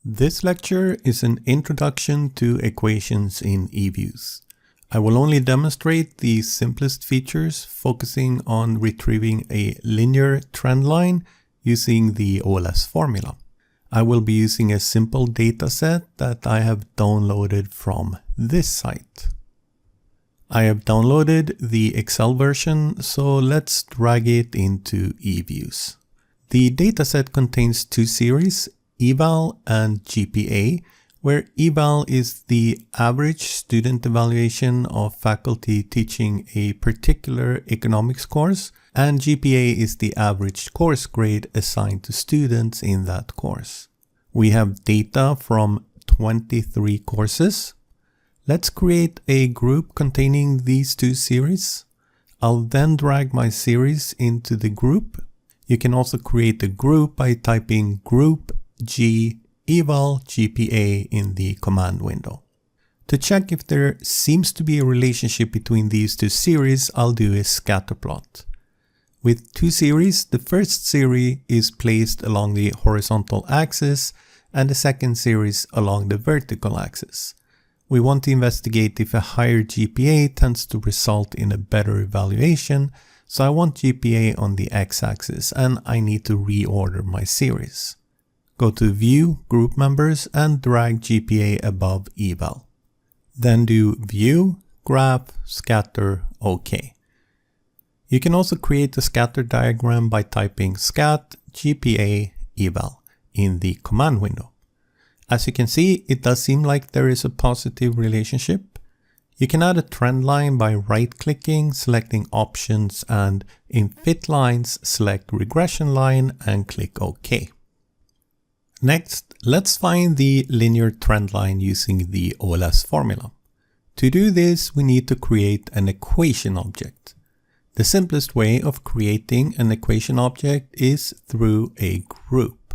This lecture is an introduction to equations in Eviews. I will only demonstrate the simplest features, focusing on retrieving a linear trend line using the OLS formula. I will be using a simple dataset that I have downloaded from this site. I have downloaded the Excel version, so let's drag it into Eviews. The dataset contains two series, Eval and GPA, where Eval is the average student evaluation of faculty teaching a particular economics course, and GPA is the average course grade assigned to students in that course. We have data from 23 courses. Let's create a group containing these two series. I'll then drag my series into the group. You can also create a group by typing group G eval GPA in the command window. To check if there seems to be a relationship between these two series, I'll do a scatter plot. With two series, the first series is placed along the horizontal axis and the second series along the vertical axis. We want to investigate if a higher GPA tends to result in a better evaluation, so I want GPA on the x-axis and I need to reorder my series. Go to View, Group Members, and drag GPA above Eval. Then do View, Graph, Scatter, OK. You can also create a scatter diagram by typing scat GPA eval in the command window. As you can see, it does seem like there is a positive relationship. You can add a trend line by right-clicking, selecting Options, and in Fit Lines, select Regression Line and click OK. Next, let's find the linear trend line using the OLS formula. To do this, we need to create an equation object. The simplest way of creating an equation object is through a group.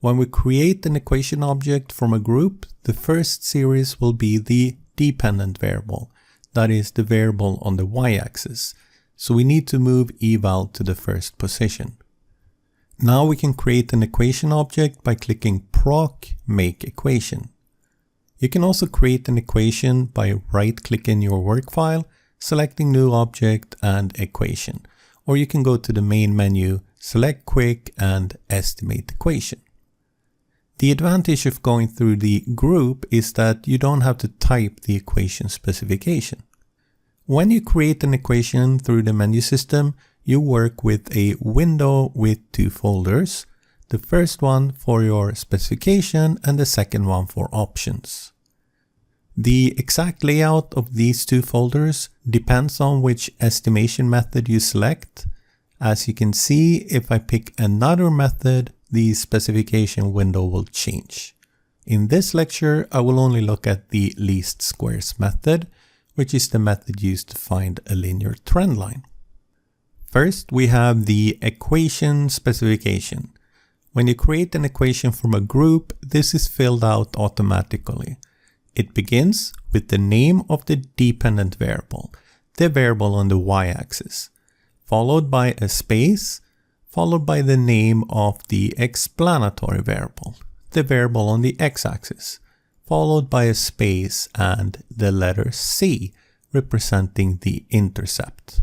When we create an equation object from a group, the first series will be the dependent variable, that is the variable on the y-axis. So we need to move eval to the first position. Now we can create an equation object by clicking Proc Make Equation. You can also create an equation by right-clicking your work file, selecting New Object and Equation, or you can go to the main menu, select Quick and Estimate Equation. The advantage of going through the group is that you don't have to type the equation specification. When you create an equation through the menu system, you work with a window with two folders, the first one for your specification and the second one for options. The exact layout of these two folders depends on which estimation method you select. As you can see, if I pick another method, the specification window will change. In this lecture, I will only look at the least squares method, which is the method used to find a linear trend line. First, we have the equation specification. When you create an equation from a group, this is filled out automatically. It begins with the name of the dependent variable, the variable on the y-axis, followed by a space, followed by the name of the explanatory variable, the variable on the x-axis, followed by a space and the letter C, representing the intercept.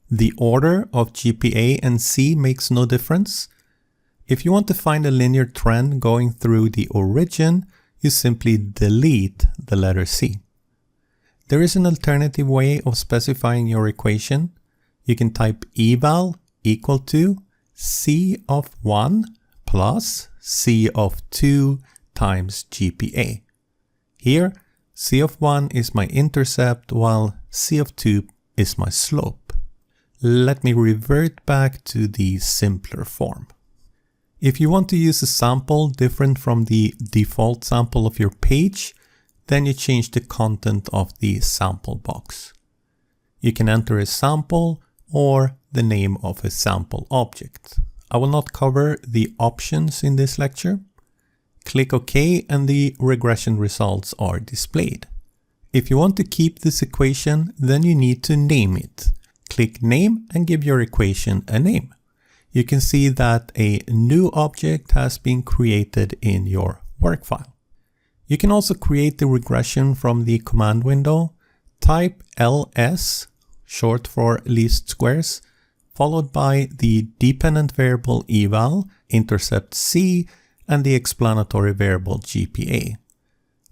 The order of GPA and C makes no difference. If you want to find a linear trend going through the origin, you simply delete the letter C. There is an alternative way of specifying your equation. You can type eval equal to C of 1 plus C of 2 times GPA. Here, C of 1 is my intercept while C of 2 is my slope. Let me revert back to the simpler form. If you want to use a sample different from the default sample of your page, then you change the content of the sample box. You can enter a sample or the name of a sample object. I will not cover the options in this lecture. Click OK and the regression results are displayed. If you want to keep this equation, then you need to name it. Click Name and give your equation a name. You can see that a new object has been created in your work file. You can also create the regression from the command window. Type ls, short for least squares, followed by the dependent variable eval, intercept c, and the explanatory variable GPA.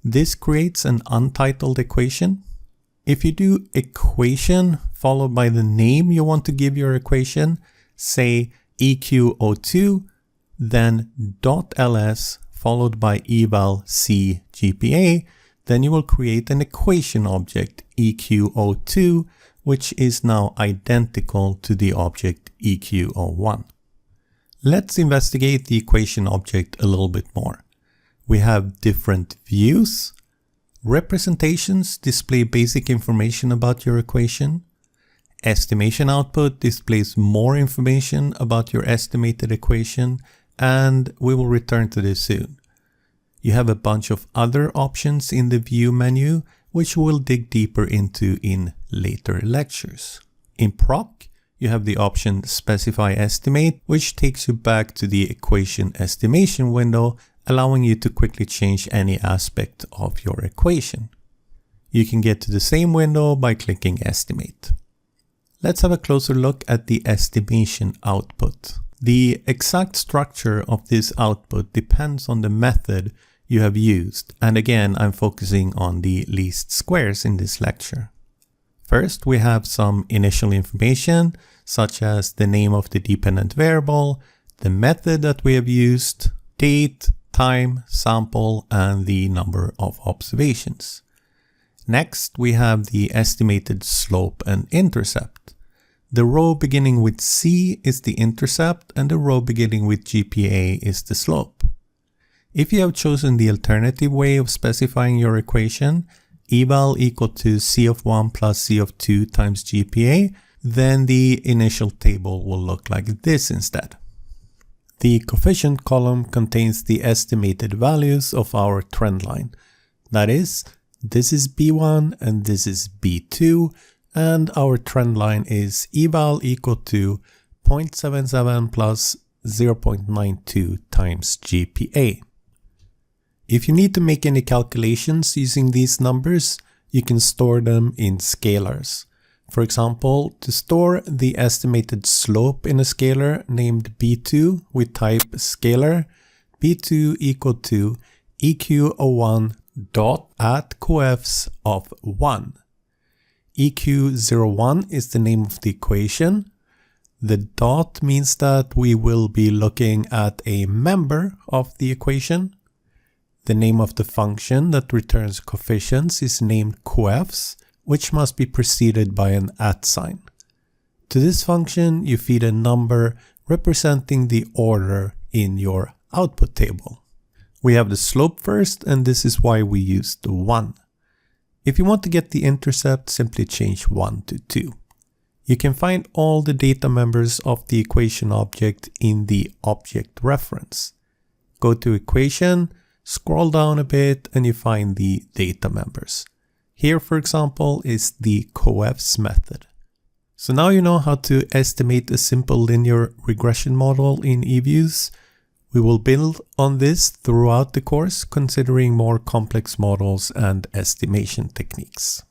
This creates an untitled equation. If you do equation followed by the name you want to give your equation, say EQ02, then .ls followed by eval c GPA, then you will create an equation object EQ02, which is now identical to the object EQ01. Let's investigate the equation object a little bit more. We have different views. Representations display basic information about your equation. Estimation output displays more information about your estimated equation, and we will return to this soon. You have a bunch of other options in the view menu, which we'll dig deeper into in later lectures. In proc, you have the option specify estimate, which takes you back to the equation estimation window, allowing you to quickly change any aspect of your equation. You can get to the same window by clicking estimate. Let's have a closer look at the estimation output. The exact structure of this output depends on the method you have used, and again I'm focusing on the least squares in this lecture. First, we have some initial information such as the name of the dependent variable, the method that we have used, date, time, sample, and the number of observations. Next, we have the estimated slope and intercept. The row beginning with C is the intercept and the row beginning with GPA is the slope. If you have chosen the alternative way of specifying your equation, eval equal to C of 1 plus C of 2 times GPA, then the initial table will look like this instead. The coefficient column contains the estimated values of our trend line. That is, this is B1 and this is B2, and our trend line is eval equal to 0.77 plus 0.92 times GPA. If you need to make any calculations using these numbers, you can store them in scalars. For example, to store the estimated slope in a scalar named B2, we type scalar B2 equal to EQ01 dot at coefs of 1. EQ01 is the name of the equation. The dot means that we will be looking at a member of the equation. The name of the function that returns coefficients is named coefs, which must be preceded by an @ sign. To this function, you feed a number representing the order in your output table. We have the slope first, and this is why we use the 1. If you want to get the intercept, simply change 1 to 2. You can find all the data members of the equation object in the object reference. Go to equation, scroll down a bit, and you find the data members. Here, for example, is the coefs method. So now you know how to estimate a simple linear regression model in Eviews. We will build on this throughout the course, considering more complex models and estimation techniques.